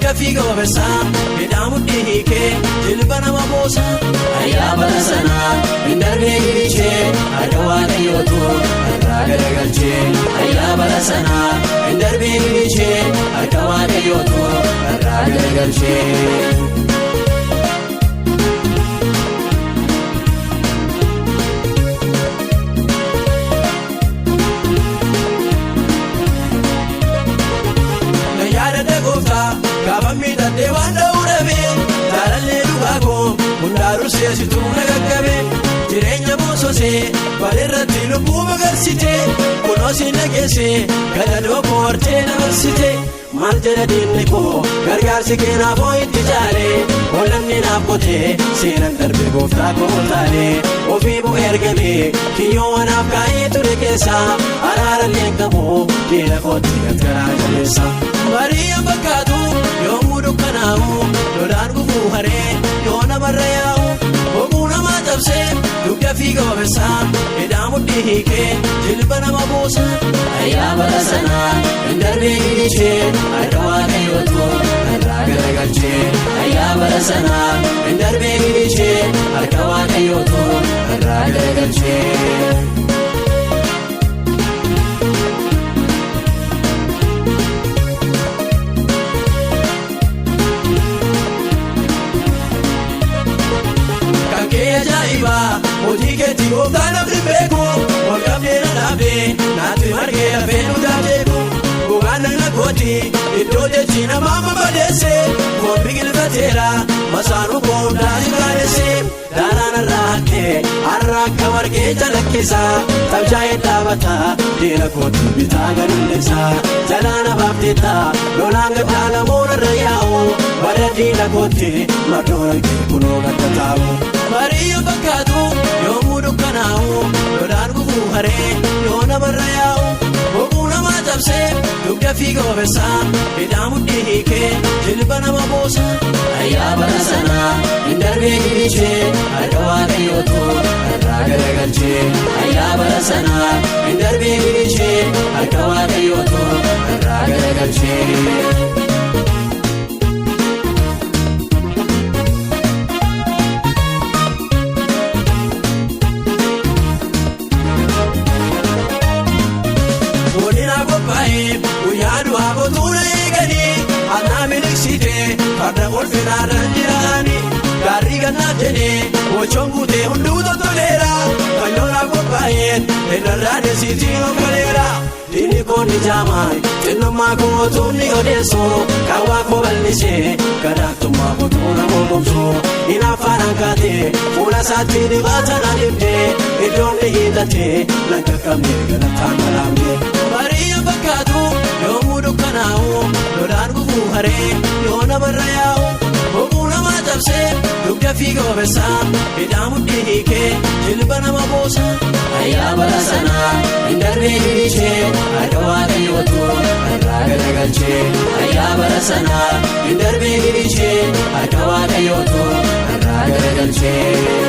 dugda fiiga wabarsaa hidhaamu dhihiikee jilba nama boosa ayyaa bara sanaa hin darbee gilichee harka waaqayyootu irraa garagalchee ayyaa bara sanaa hin darbee gilichee harka waaqayyootu irraa garagalchee. Kaabamii dandee waan dhawurame jaalallee dhugaagoo hundaaru seesituu nagaggabe jireenya boososee bareerratti lubbuu magarsite kunoosii nageessee gadadoo boortee dabarsite maal jedha diinni koo gargaarsi keenaafoo itti jaalee oollamni naaf qotee seenan darbe gooftaa koo taalee ofii bu'ee ergamee kiyyoo wanaaf kaa'ee ture keessaa araarallee qabuu diina kootti gargaaraa jabeessa barii fakkaatu yoomuu dukkanaa'u lolaan gufuu haree yoo namarra yaa'u hoguu namaa cabsee dugda fiiga wabarsaa hidhaamu dhihiikee jilba nama boosa ayyaa bara sanaa hin darbee gilichee harka waaqayyootu irraa garagalchee ayyaa bara sanaa hin darbee gilichee harka waaqayyootu irraa garagalchee. Hojii keetii gooftaan namni beeku ol qabdee na dhaabee naatti margee lafee nu taateeku gogaan nagna kooti iddoo jechi namaa mabadeesse foon biqilfateera masaanuu koomdaa sigaadesse daaraan irraa hakkee har'a akka margee jalakkeessaa tabshaa'ee dhaabataa diina kooti bitaa gadulleessaa jalaana baafteettaa lolaan gaddaa namoota irra yaa'u bara diina kooti mardoon argee kunoo gadda taa'u. Marii fakkaatu yoomuu dukkanaa'u lolaan gufuu haree yoo namarra yaa'u hoguu namaa cabsee dugda fiiga wabarsaa hidhaamu dhihiikee jilba nama boosa ayyaa bara sanaa hin darbee gilichee harka waaqayyootu irraa garagalchee ayyaa bara sanaa hin darbee gilichee harka waaqayyootu irraa garagalchee. Guyyaa du'aa gootuuna eeganii annaa miliksitee farda olfinaarraan jiraanii gaarii gannaaf jedhee bocoon guutee hunduu toltoleera fayyoodhaaf qophaa'een irrarraa deessiitiin obboleera diinni koonni jaamaan xinnummaa kootuun ni odeessoo kaawwaa koo bal'isee gadaaktummaa kootuu namoo gomsoo hinaaffaan hankaatee fuula isaatti dhibaatan adeemtee iddoon ni hiitatee lanka qabnee galataan galaamne barii fakkaatu yoomuu dukkanaa'u lolaan gufuu haree yoo namarra yaa'u hoguu namaa cabsee dugda fiiga wabarsaa hidhaamu dhihiikee jilba nama boosa ayyaa bara sanaa hin darbee gilichee harka waaqayyootu irraa garagalchee ayyaa bara sanaa hin darbee gilichee harka waaqayyootu irraa garagalchee.